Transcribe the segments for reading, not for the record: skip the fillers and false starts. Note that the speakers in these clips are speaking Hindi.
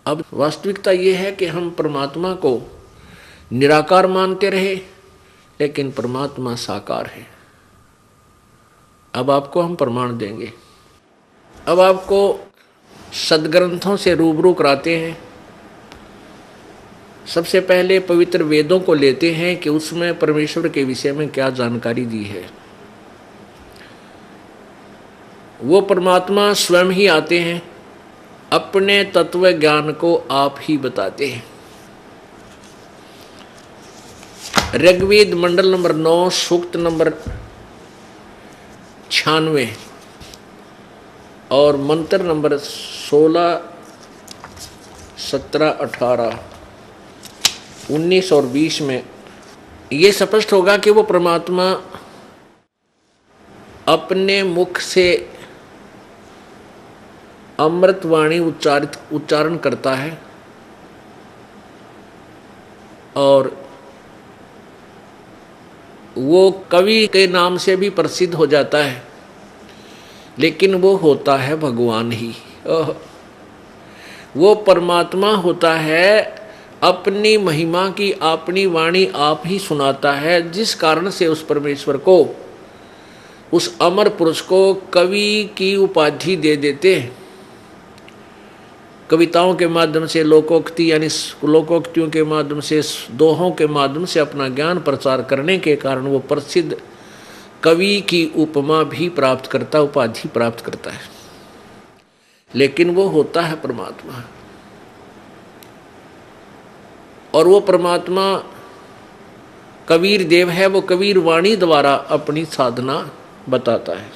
अब वास्तविकता ये है कि हम परमात्मा को निराकार मानते रहे, लेकिन परमात्मा साकार है। अब आपको हम प्रमाण देंगे। अब आपको सदग्रंथों से रूबरू कराते हैं। सबसे पहले पवित्र वेदों को लेते हैं कि उसमें परमेश्वर के विषय में क्या जानकारी दी है। वो परमात्मा स्वयं ही आते हैं, अपने तत्व ज्ञान को आप ही बताते हैं। ऋग्वेद मंडल नंबर 9 सूक्त नंबर 96 और मंत्र नंबर 16, 17, 18, 19 और 20 में ये स्पष्ट होगा कि वो परमात्मा अपने मुख से अमृतवाणी उच्चारण करता है और वो कवि के नाम से भी प्रसिद्ध हो जाता है, लेकिन वो होता है भगवान ही। वो परमात्मा होता है, अपनी महिमा की अपनी वाणी आप ही सुनाता है, जिस कारण से उस परमेश्वर को, उस अमर पुरुष को कवि की उपाधि दे देते हैं। कविताओं के माध्यम से, लोकोक्ति यानी लोकोक्तियों के माध्यम से, दोहों के माध्यम से अपना ज्ञान प्रचार करने के कारण वो प्रसिद्ध कवि की उपमा भी प्राप्त करता, उपाधि प्राप्त करता है। लेकिन वो होता है परमात्मा, और वो परमात्मा कबीर देव है। वो कबीर वाणी द्वारा अपनी साधना बताता है।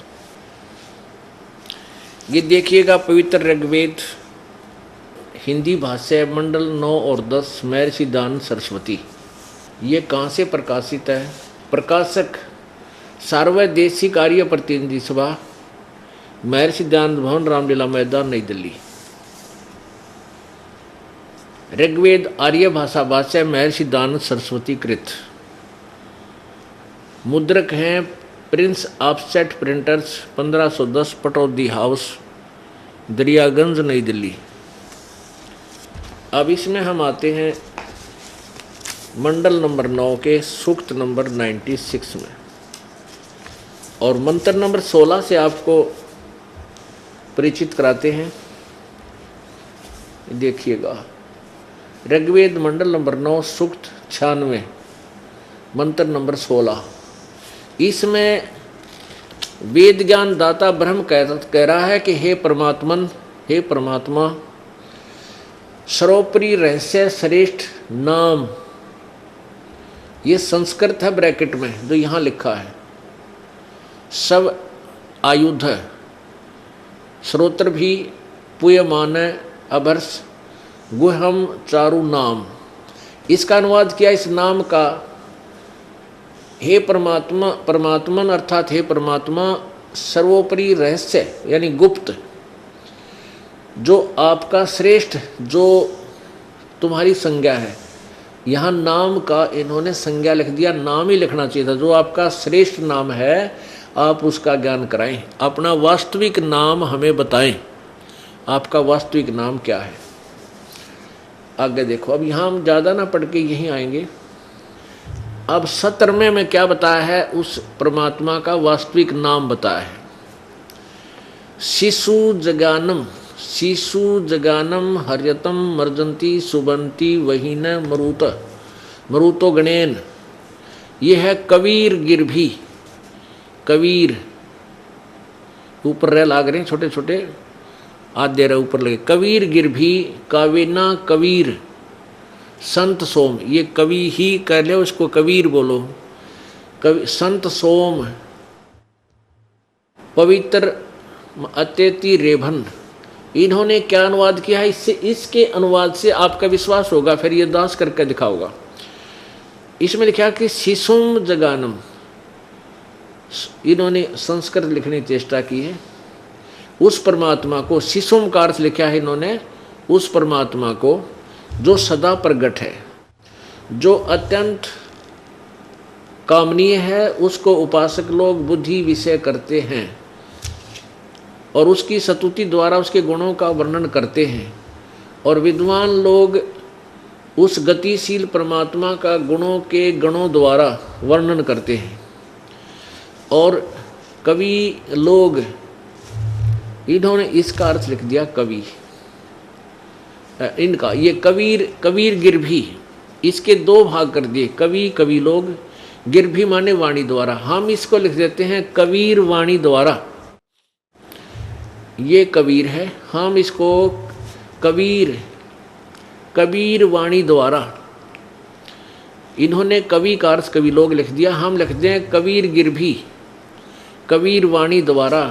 ये देखिएगा पवित्र ऋग्वेद हिंदी भाष्य मंडल 9 और 10 महर्षि दयानंद सरस्वती। ये कहाँ से प्रकाशित है? प्रकाशक सार्वदेशिक आर्य प्रतिनिधि सभा, महर्षि दयानंद भवन, रामलीला मैदान, नई दिल्ली। ऋग्वेद आर्य भाषा भाष्य महर्षि दयानंद सरस्वती कृत। मुद्रक हैं Prince offset printers, 1510, Pataudi house, Daryaganj, नई दिल्ली। अब इसमें हम आते हैं मंडल नंबर 9 के सूक्त नंबर 96 में, और मंत्र नंबर 16 से आपको परिचित कराते हैं। देखिएगा ऋग्वेद मंडल नंबर 9 सूक्त 96 मंत्र नंबर 16। इसमें वेद ज्ञान दाता ब्रह्म कह रहा है कि हे परमात्मा, सर्वोपरि रहस्य श्रेष्ठ नाम, ये संस्कृत है ब्रैकेट में जो यहाँ लिखा है, सब आयुध है, श्रोत्र भी पुयमान अभर्ष गुहम चारु नाम। इसका अनुवाद किया इस नाम का, हे परमात्मन अर्थात हे परमात्मा, सर्वोपरि रहस्य यानी गुप्त, जो आपका श्रेष्ठ, जो तुम्हारी संज्ञा है। यहाँ नाम का इन्होंने संज्ञा लिख दिया, नाम ही लिखना चाहिए था। जो आपका श्रेष्ठ नाम है आप उसका ज्ञान कराएं, अपना वास्तविक नाम हमें बताएं, आपका वास्तविक नाम क्या है। आगे देखो, अब यहाँ हम ज़्यादा ना पढ़ के यहीं आएंगे। अब 17वें में क्या बताया है? उस परमात्मा का वास्तविक नाम बताया है। शिशु जगानम हर्यतम मर्जंती सुबंती वहीन मरुतो गणेन। ये है कबीर गिरभी, कबीर ऊपर रह लाग रहे हैं छोटे छोटे, आधे रहे ऊपर लगे। कबीर गिरभी कावेना कबीर संत सोम, ये कवि ही कह ले, उसको कबीर बोलो। कवि संत सोम पवित्र अत्यति रेभन। इन्होंने क्या अनुवाद किया है? इससे, इसके अनुवाद से आपका विश्वास होगा, फिर ये दास करके दिखाओगा। इसमें लिखा कि शिशुम जगानम, इन्होंने संस्कृत लिखने की चेष्टा की है। उस परमात्मा को, शिशुम का अर्थ लिखा है इन्होंने उस परमात्मा को जो सदा प्रगट है, जो अत्यंत कामनीय है, उसको उपासक लोग बुद्धि विषय करते हैं और उसकी स्तुति द्वारा उसके गुणों का वर्णन करते हैं और विद्वान लोग उस गतिशील परमात्मा का गुणों के गणों द्वारा वर्णन करते हैं। और कवि लोग, इन्होंने इसका अर्थ लिख दिया कवि। इनका ये कबीर गिरभी, इसके दो भाग कर दिए, कवि कवि लोग, गिरभी माने वाणी द्वारा। हम इसको लिख देते हैं कबीर वाणी द्वारा। ये कबीर है, हम इसको कबीर वाणी द्वारा। इन्होंने कवि का अर्थ कवि लोग लिख दिया, हम लिखते हैं कबीर गिरभी, कबीर वाणी द्वारा।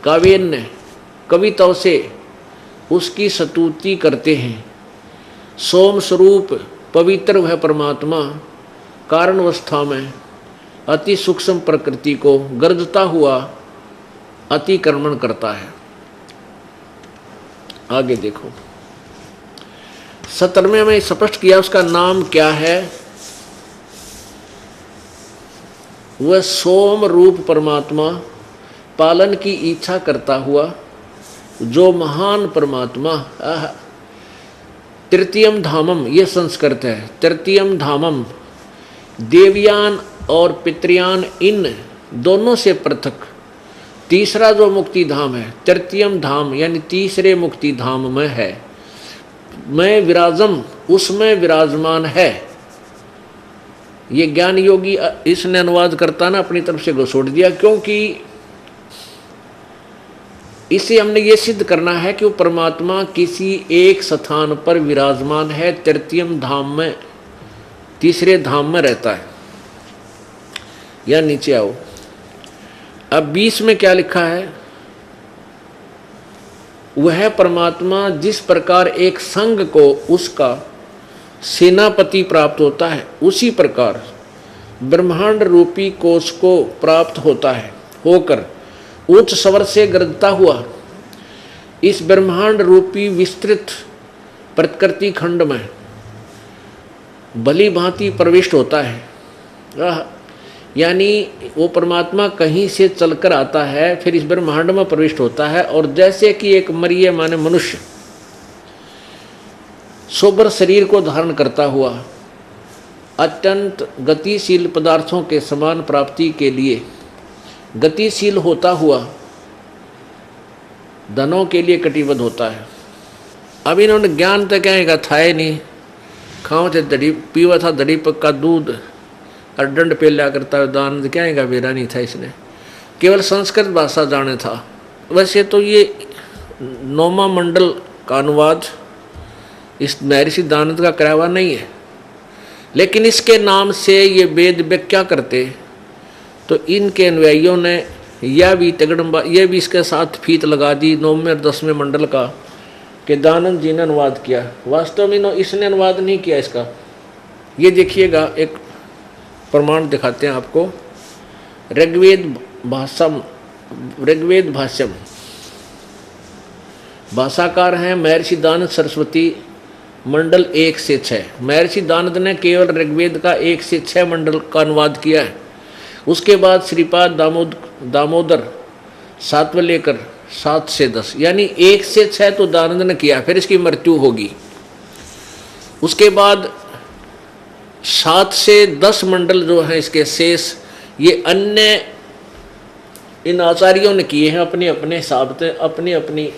काव्यन्य कविताओं से उसकी स्तुति करते हैं। सोम स्वरूप पवित्र वह परमात्मा कारणवस्था में अति सूक्ष्म प्रकृति को गर्जता हुआ अतिक्रमण करता है। आगे देखो, 17वें में स्पष्ट किया उसका नाम क्या है। वह सोम रूप परमात्मा, पालन की इच्छा करता हुआ जो महान परमात्मा। तृतीयम धामम, ये संस्कृत है। तृतीयम धामम, देवयान और पितृयान इन दोनों से पृथक तीसरा जो मुक्ति धाम है, तृतीयम धाम यानी तीसरे मुक्ति धाम में है। मैं विराजम, उसमें विराजमान है। ये ज्ञान योगी इसने अनुवाद करता ना अपनी तरफ से घुसोड़ दिया, क्योंकि इसे हमने ये सिद्ध करना है कि वो परमात्मा किसी एक स्थान पर विराजमान है, तृतीयम धाम में, तीसरे धाम में रहता है। या नीचे आओ, अब 20 में क्या लिखा है। वह परमात्मा जिस प्रकार एक संघ को उसका सेनापति प्राप्त होता है, उसी प्रकार ब्रह्मांड रूपी कोश को प्राप्त होता है, होकर उच्च स्वर से गरजता हुआ इस ब्रह्मांड रूपी विस्तृत प्रकृति खंड में भली भांति प्रविष्ट होता है। यानी वो परमात्मा कहीं से चलकर आता है, फिर इस ब्रह्मांड में प्रविष्ट होता है। और जैसे कि एक मरिय माने मनुष्य सोबर शरीर को धारण करता हुआ अत्यंत गतिशील पदार्थों के समान प्राप्ति के लिए गतिशील होता हुआ धनों के लिए कटिबद्ध होता है। अब इन्होंने ज्ञान तो कहेगा था ही नहीं, खाओ थे दड़ी, पीवा था दड़ी पक्का दूध और दंड पे लिया करता है दान, कहेगा बेरा नहीं था। इसने केवल संस्कृत भाषा जाने था। वैसे तो ये 9वां मंडल का अनुवाद इस महर्षि दानंद का कराया हुआ नहीं है, लेकिन इसके नाम से ये वेद व्याख्या करते तो इनके अनुयायियों ने यह भी तगड़म्बा, यह भी इसके साथ फीत लगा दी 9वें और 10वें मंडल का कि दानंद जी ने अनुवाद किया। वास्तव में इसने अनुवाद नहीं किया इसका। ये देखिएगा, एक प्रमाण दिखाते हैं आपको। ऋग्वेद भाष्यम, भाषाकार हैं महर्षि दानंद सरस्वती, मंडल 1 से 6। महर्षि दानंद ने केवल ऋग्वेद का 1 से 6 मंडल का अनुवाद किया है। उसके बाद श्रीपाद दामोदर 7वें लेकर 7 से 10, यानी 1 से 6 तो दानंद ने किया, फिर इसकी मृत्यु होगी। उसके बाद 7 से 10 मंडल जो हैं इसके शेष, ये अन्य इन आचार्यों ने किए हैं अपने अपने हिसाब से, अपनी अपनी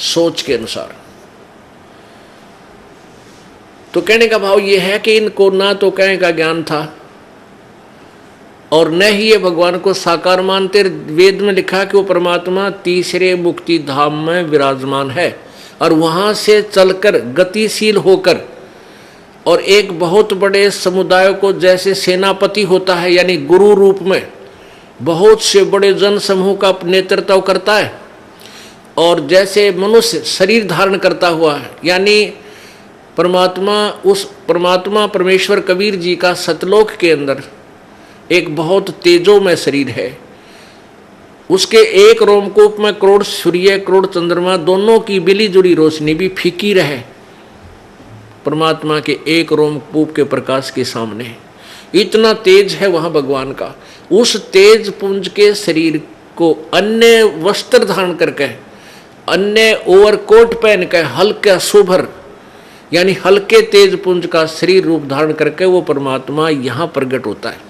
सोच के अनुसार। तो कहने का भाव ये है कि इनको ना तो कहने का ज्ञान था और न ही ये भगवान को साकार मानते। वेद में लिखा कि वो परमात्मा तीसरे मुक्ति धाम में विराजमान है और वहाँ से चलकर गतिशील होकर और एक बहुत बड़े समुदाय को जैसे सेनापति होता है, यानी गुरु रूप में बहुत से बड़े जन समूह का नेतृत्व करता है, और जैसे मनुष्य शरीर धारण करता हुआ है, यानी परमात्मा परमेश्वर कबीर जी का सतलोक के अंदर एक बहुत तेजोमय शरीर है। उसके एक रोमकूप में करोड़ सूर्य करोड़ चंद्रमा दोनों की बिली जुड़ी रोशनी भी फीकी रहे परमात्मा के एक रोमकूप के प्रकाश के सामने। इतना तेज है वहाँ भगवान का। उस तेज पुंज के शरीर को अन्य वस्त्र धारण करके अन्य ओवरकोट पहन कर हल्का सुभर यानी हल्के तेज पुंज का शरीर रूप धारण करके वो परमात्मा यहाँ प्रकट होता है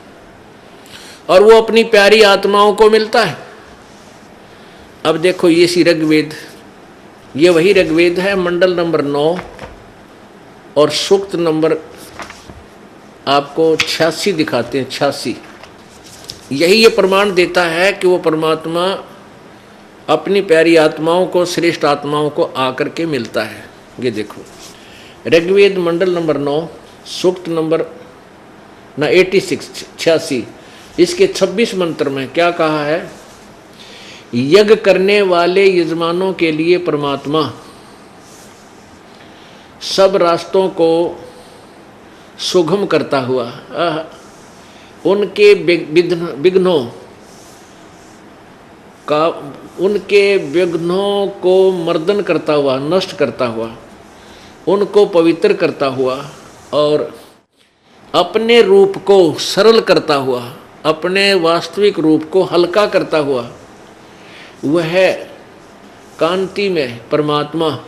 और वो अपनी प्यारी आत्माओं को मिलता है। अब देखो ये सी ऋग्वेद, ये वही ऋग्वेद है, मंडल नंबर 9 और सूक्त नंबर आपको 86 दिखाते हैं। 86 यही ये प्रमाण देता है कि वो परमात्मा अपनी प्यारी आत्माओं को, श्रेष्ठ आत्माओं को आकर के मिलता है। ये देखो ऋग्वेद मंडल नंबर 9 सूक्त नंबर 86 इसके 26 मंत्र में क्या कहा है? यज्ञ करने वाले यजमानों के लिए परमात्मा सब रास्तों को सुगम करता हुआ, उनके विघ्नों को मर्दन करता हुआ, नष्ट करता हुआ, उनको पवित्र करता हुआ और अपने रूप को सरल करता हुआ, अपने वास्तविक रूप को हल्का करता हुआ, वह कांति में परमात्मा।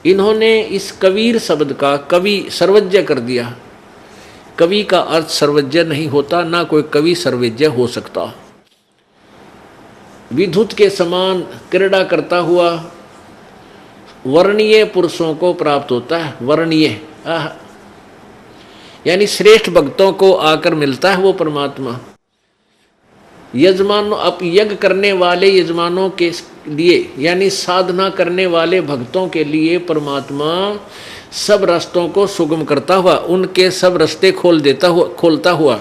इन्होंने इस कबीर शब्द का कवि सर्वज्ञ कर दिया। कवि का अर्थ सर्वज्ञ नहीं होता, ना कोई कवि सर्वज्ञ हो सकता। विद्युत के समान क्रीड़ा करता हुआ वर्णीय पुरुषों को प्राप्त होता है। वर्णीय यानी श्रेष्ठ भक्तों को आकर मिलता है वो परमात्मा। यजमानों, अब यज्ञ करने वाले यजमानों के लिए यानी साधना करने वाले भक्तों के लिए परमात्मा सब रास्तों को सुगम करता हुआ, उनके सब रास्ते खोलता हुआ,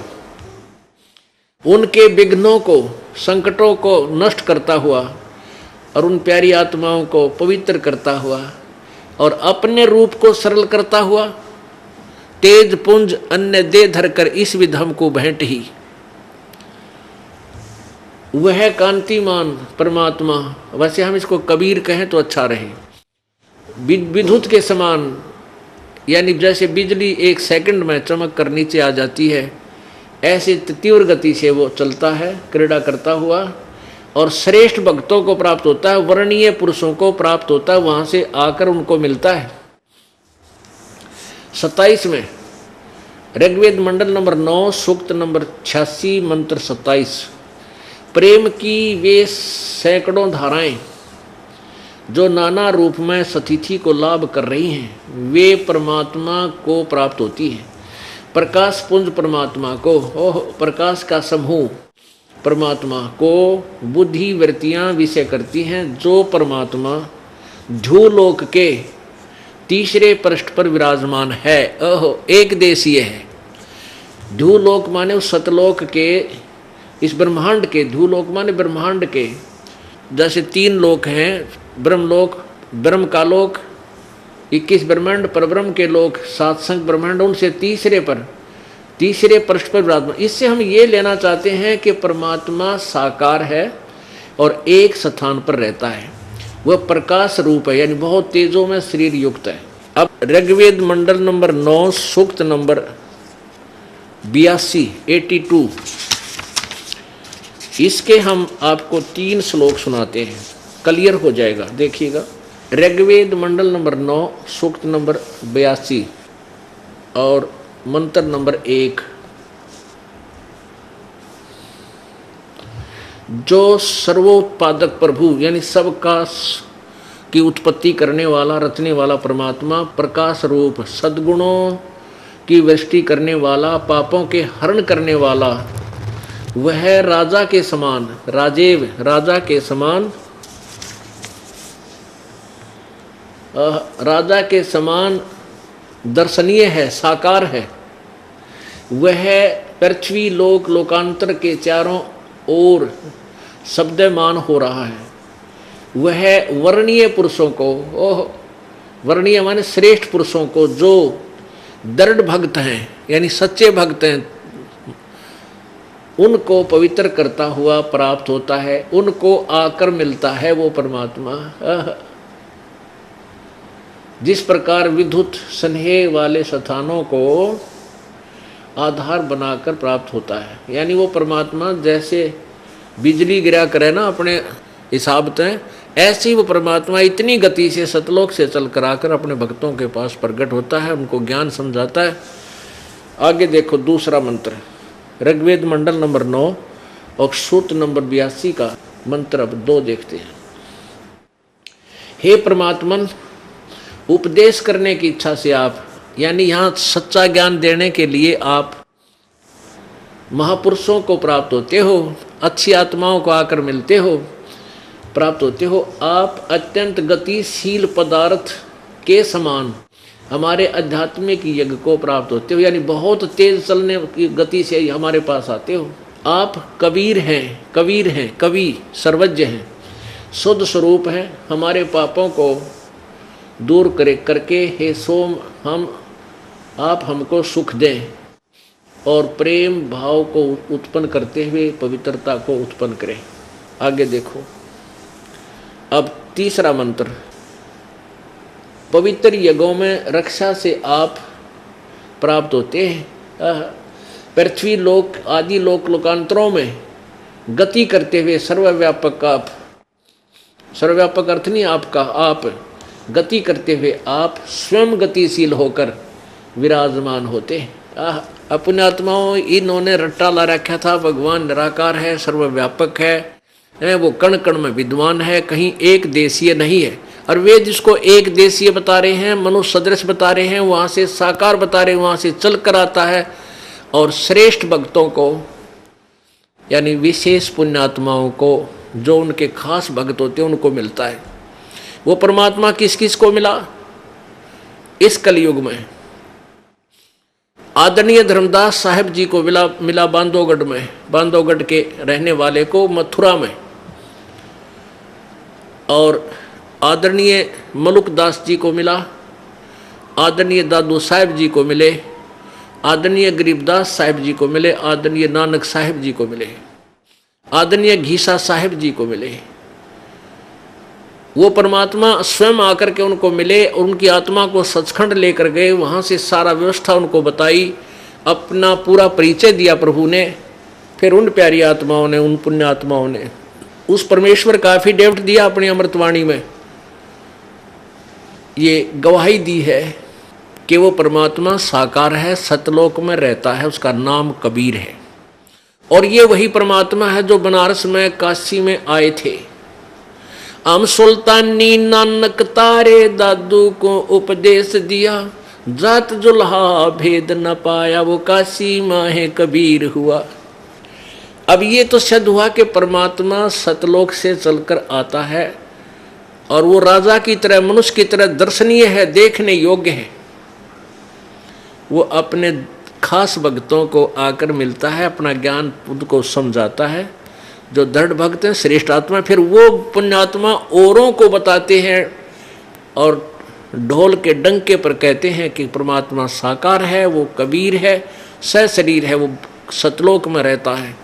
उनके विघ्नों को, संकटों को नष्ट करता हुआ और उन प्यारी आत्माओं को पवित्र करता हुआ और अपने रूप को सरल करता हुआ, तेज पुंज अन्य दे धरकर इस विधम को भेंट ही। वह कांतिमान परमात्मा, वैसे हम इसको कबीर कहें तो अच्छा रहे। विद्युत के समान यानी जैसे बिजली 1 सेकंड में चमक कर नीचे आ जाती है, ऐसे तीव्र गति से वो चलता है, क्रीड़ा करता हुआ और श्रेष्ठ भक्तों को प्राप्त होता है, वर्णीय पुरुषों को प्राप्त होता है, वहां से आकर उनको मिलता है। 27 में ऋग्वेद मंडल नंबर 9 सूक्त नंबर 86 मंत्र 27। प्रेम की वे सैकड़ों धाराएं जो नाना रूप में सतिथि को लाभ कर रही हैं, वे परमात्मा को प्राप्त होती हैं। प्रकाश पुंज परमात्मा को, प्रकाश का समूह परमात्मा को बुद्धि वृत्तियां विषय करती हैं, जो परमात्मा ध्रुवलोक के तीसरे पृष्ठ पर विराजमान है। एक देशीय है। ध्रुवलोक माने उस सतलोक के, इस ब्रह्मांड के, ध्रुवलोक माने ब्रह्मांड के, जैसे 3 लोक हैं, ब्रह्मलोक, ब्रह्म का लोक, 21 ब्रह्मांड, परब्रह्म के लोक, 7 संख्य ब्रह्मांड, उनसे तीसरे पृष्ठ पर विराजमान। इससे हम ये लेना चाहते हैं कि परमात्मा साकार है और एक स्थान पर रहता है, वह प्रकाश रूप है, यानी बहुत तेजों में शरीर युक्त है। अब ऋग्वेद मंडल नंबर 9 सूक्त नंबर 82 इसके हम आपको 3 श्लोक सुनाते हैं, क्लियर हो जाएगा। देखिएगा ऋग्वेद मंडल नंबर 9 सूक्त नंबर 82 और मंत्र नंबर 1। जो सर्वोत्पादक प्रभु यानी सबका की उत्पत्ति करने वाला, रचने वाला परमात्मा, प्रकाश रूप, सद्गुणों की वृष्टि करने वाला, पापों के हरण करने वाला, वह राजा के समान, राजेव राजा के समान, राजा के समान दर्शनीय है, साकार है। वह पृथ्वी लोक लोकांतर के चारों ओर शब्दमान हो रहा है। वह वर्णीय पुरुषों को, वर्णीय माने श्रेष्ठ पुरुषों को, जो दृढ़ भक्त हैं यानी सच्चे भक्त हैं, उनको पवित्र करता हुआ प्राप्त होता है, उनको आकर मिलता है वो परमात्मा। जिस प्रकार विद्युत स्नेह वाले स्थानों को आधार बनाकर प्राप्त होता है, यानी वो परमात्मा जैसे बिजली गिरा करे ना अपने हिसाब तय। ऐसी वो परमात्मा इतनी गति से सतलोक से चल कर आकर अपने भक्तों के पास प्रकट होता है, उनको ज्ञान समझाता है। आगे देखो दूसरा मंत्र, ऋग्वेद मंडल नंबर 9 और सूत्र नंबर 82 का मंत्र अब 2 देखते हैं। हे परमात्मन, उपदेश करने की इच्छा से आप, यानी यहाँ सच्चा ज्ञान देने के लिए आप महापुरुषों को प्राप्त होते हो, अच्छी आत्माओं को आकर मिलते हो, प्राप्त होते हो। आप अत्यंत गतिशील पदार्थ के समान हमारे आध्यात्मिक यज्ञ को प्राप्त होते हो, यानी बहुत तेज चलने की गति से हमारे पास आते हो। आप कबीर हैं, कवि सर्वज्ञ हैं, शुद्ध स्वरूप हैं। हमारे पापों को दूर करके हे सोम आप हमको सुख दें और प्रेम भाव को उत्पन्न करते हुए पवित्रता को उत्पन्न करें। आगे देखो अब तीसरा मंत्र, पवित्र यज्ञों में रक्षा से आप प्राप्त होते हैं। पृथ्वी लोक आदि लोकांतरों में गति करते हुए सर्वव्यापक आप, सर्वव्यापक अर्थ नहीं आपका, आप गति करते हुए आप स्वयं गतिशील होकर विराजमान होते हैं। अपने आत्माओं इन्होंने रट्टा ला रखा था, भगवान निराकार है, सर्वव्यापक है, वो कण कण में विद्वान है, कहीं एक देशीय नहीं है। और वे जिसको एक देशीय बता रहे हैं, मनुष्य सदृश बता रहे हैं, वहाँ से साकार बता रहे हैं, वहाँ से चल कर आता है। और श्रेष्ठ भक्तों को यानी विशेष पुण्यात्माओं को, जो उनके खास भक्त होते हैं, उनको मिलता है। वो परमात्मा किस किस को मिला इस कलयुग में? आदरणीय धर्मदास साहिब जी को मिला बांधवगढ़ में, बांधवगढ़ के रहने वाले को मथुरा में। और आदरणीय मलुकदास जी को मिला, आदरणीय दादू साहिब जी को मिले, आदरणीय गरीबदास साहिब जी को मिले, आदरणीय नानक साहिब जी को मिले, आदरणीय घीसा साहिब जी को मिले। वो परमात्मा स्वयं आकर के उनको मिले और उनकी आत्मा को सचखंड लेकर गए, वहाँ से सारा व्यवस्था उनको बताई, अपना पूरा परिचय दिया प्रभु ने। फिर उन प्यारी आत्माओं ने, उन पुण्य आत्माओं ने उस परमेश्वर का एफिडेविट दिया अपनी अमृतवाणी में, ये गवाही दी है कि वो परमात्मा साकार है, सतलोक में रहता है, उसका नाम कबीर है। और ये वही परमात्मा है जो बनारस में काशी में आए थे। हम सुल्तानी नानक तारे दादू को उपदेश दिया, जात जुल्हा भेद न पाया, वो काशी माहे कबीर हुआ। अब ये तो सिद्ध हुआ कि परमात्मा सतलोक से चलकर आता है और वो राजा की तरह, मनुष्य की तरह दर्शनीय है, देखने योग्य है। वो अपने खास भक्तों को आकर मिलता है, अपना ज्ञान उनको समझाता है। जो दृढ़ भक्त हैं, श्रेष्ठ आत्मा, फिर वो पुण्यात्मा औरों को बताते हैं और ढोल के डंके पर कहते हैं कि परमात्मा साकार है, वो कबीर है, सशरीर है, वो सतलोक में रहता है।